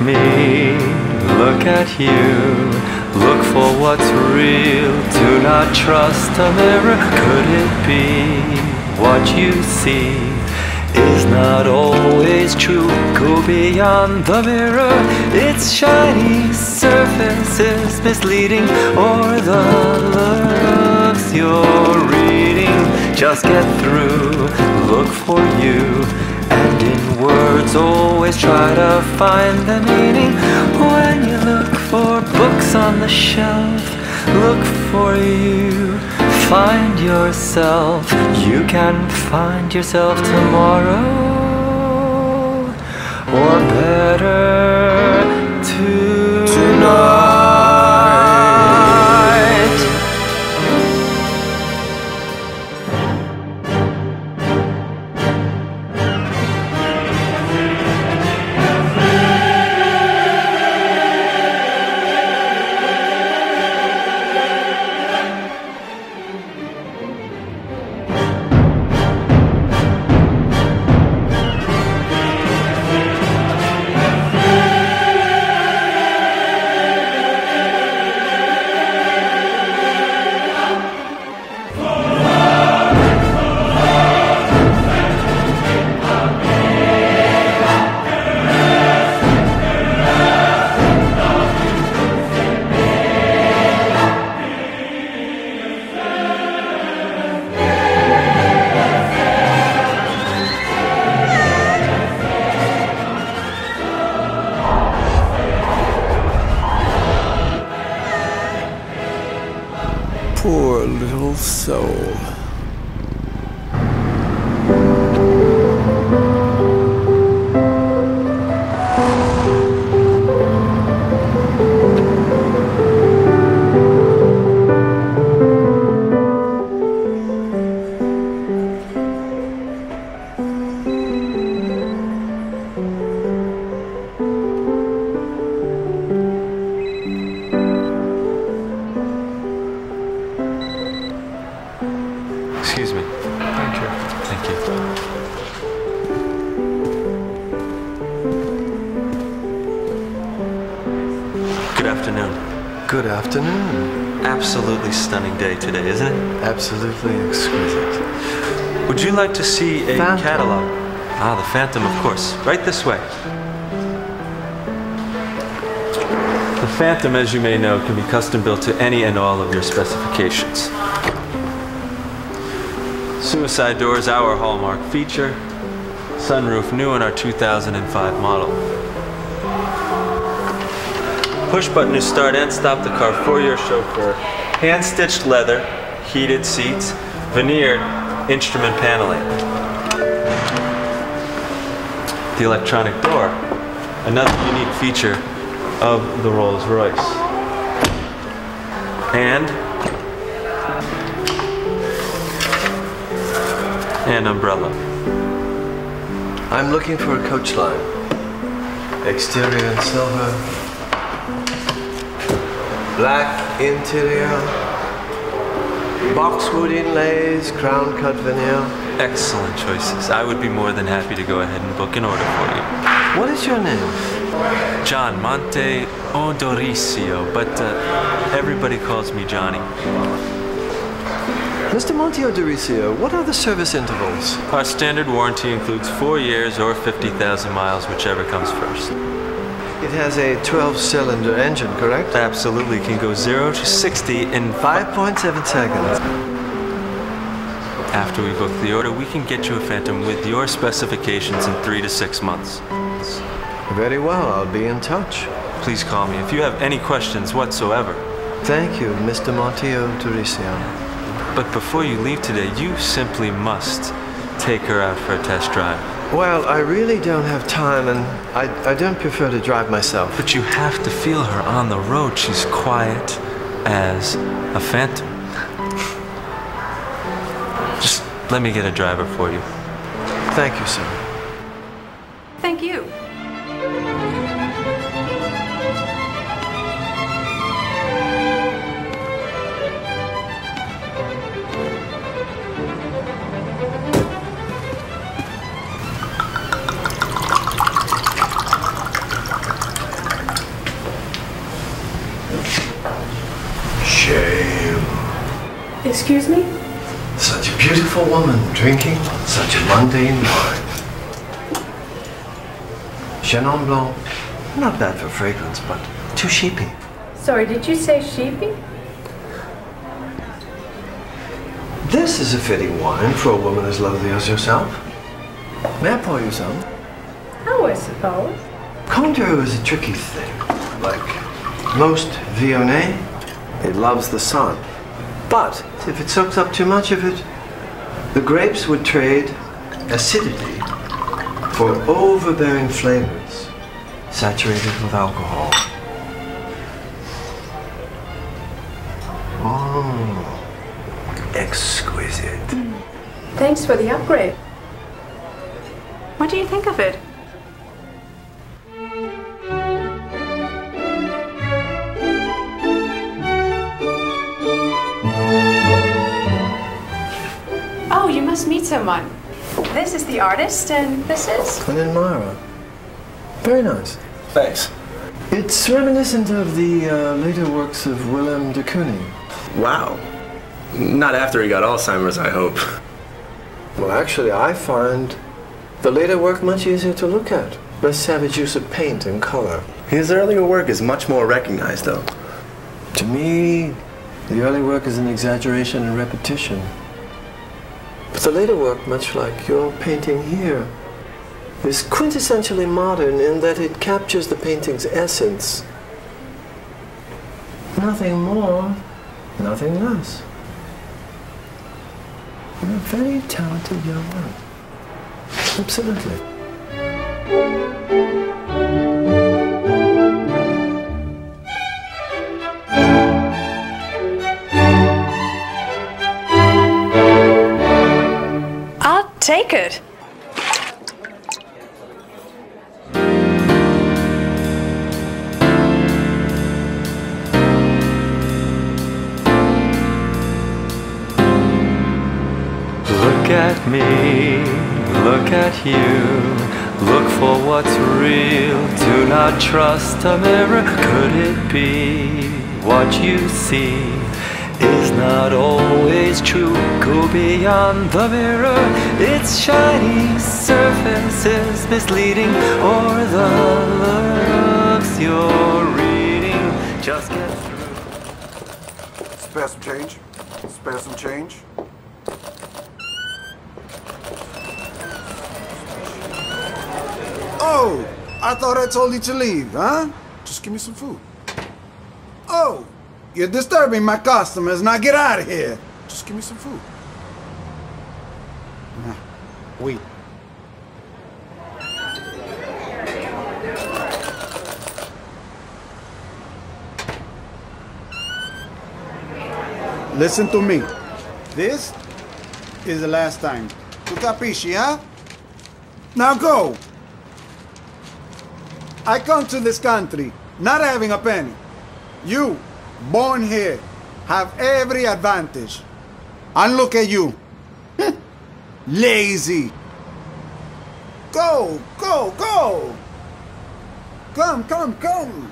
Me, look at you, look for what's real, do not trust a mirror. Could it be what you see is not always true? Go beyond the mirror, its shiny surface is misleading, or the looks you're reading. Just get through, look for you, and in words always try to find the meaning. When you look for books on the shelf, look for you, find yourself. You can find yourself tomorrow, or better tonight. Poor little soul. Excuse me. Thank you. Thank you. Good afternoon. Good afternoon. Absolutely stunning day today, isn't it? Absolutely exquisite. Would you like to see a Phantom. catalog? Ah, the Phantom, of course. Right this way. The Phantom, as you may know, can be custom built to any and all of your specifications. Suicide door is our hallmark feature. Sunroof new in our 2005 model. Push button to start and stop the car for your chauffeur. Hand-stitched leather, heated seats, veneered instrument paneling. The electronic door, another unique feature of the Rolls-Royce. And an umbrella. I'm looking for a coach line. Exterior in silver. Black interior. Boxwood inlays, crown cut veneer. Excellent choices. I would be more than happy to go ahead and book an order for you. What is your name? John Monte Odoricio, but everybody calls me Johnny. Mr. Monte Odoricio, what are the service intervals? Our standard warranty includes 4 years or 50,000 miles, whichever comes first. It has a 12-cylinder engine, correct? Absolutely, can go 0 to 60 in 5.7 seconds. After we book the order, we can get you a Phantom with your specifications in 3 to 6 months. Very well, I'll be in touch. Please call me if you have any questions whatsoever. Thank you, Mr. Montillo Turicio. But before you leave today, you simply must take her out for a test drive. Well, I really don't have time, and I don't prefer to drive myself. But you have to feel her on the road. She's quiet as a phantom. Just let me get a driver for you. Thank you, sir. Thank you. Shame. Excuse me? Such a beautiful woman drinking such a mundane wine. Chenin Blanc, not bad for fragrance, but too sheepy. Sorry, did you say sheepy? This is a fitting wine for a woman as lovely as yourself. May I pour you some? Oh, I suppose. Condor is a tricky thing. Like most Viognier, it loves the sun. But if it soaks up too much of it, the grapes would trade acidity for overbearing flavors saturated with alcohol. Oh, exquisite. Thanks for the upgrade. What do you think of it? Oh, you must meet someone. This is the artist, and this is... An admirer. Very nice. Thanks. It's reminiscent of the later works of Willem de Kooning. Wow. Not after he got Alzheimer's, I hope. Well, actually, I find the later work much easier to look at. Less savage use of paint and color. His earlier work is much more recognized, though. To me, the early work is an exaggeration and repetition. But the later work, much like your painting here, is quintessentially modern in that it captures the painting's essence. Nothing more, nothing less. You're a very talented young man. Absolutely. I'll take it. Look at me, look at you. Look for what's real. Do not trust a mirror. Could it be what you see is not always true? Go beyond the mirror. Its shiny surface is misleading, or the looks you're reading. Just get through. Spare some change. Spare some change. Oh, I thought I told you to leave, huh? Just give me some food. Oh, you're disturbing my customers. Now get out of here. Just give me some food. Nah, wait. Listen to me. This is the last time. Tu capisci, huh? Now go. I come to this country not having a penny. You, born here, have every advantage. And look at you. Lazy. Go, go, go. Come, come, come.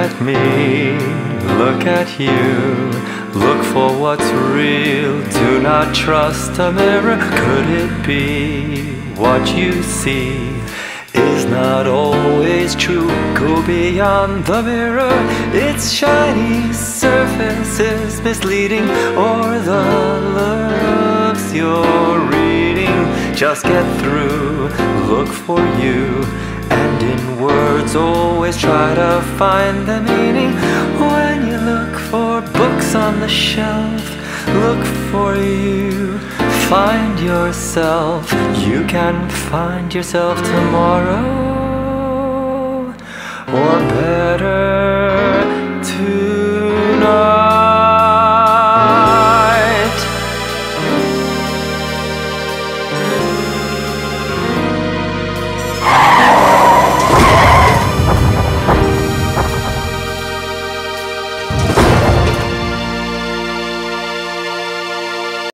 at me, look at you. Look for what's real. Do not trust a mirror. Could it be what you see is not always true? Go beyond the mirror. Its shiny surface is misleading, or the looks you're reading. Just get through. Look for you. And in words always try to find the meaning. When you look for books on the shelf, look for you. Find yourself. You can find yourself tomorrow, or better.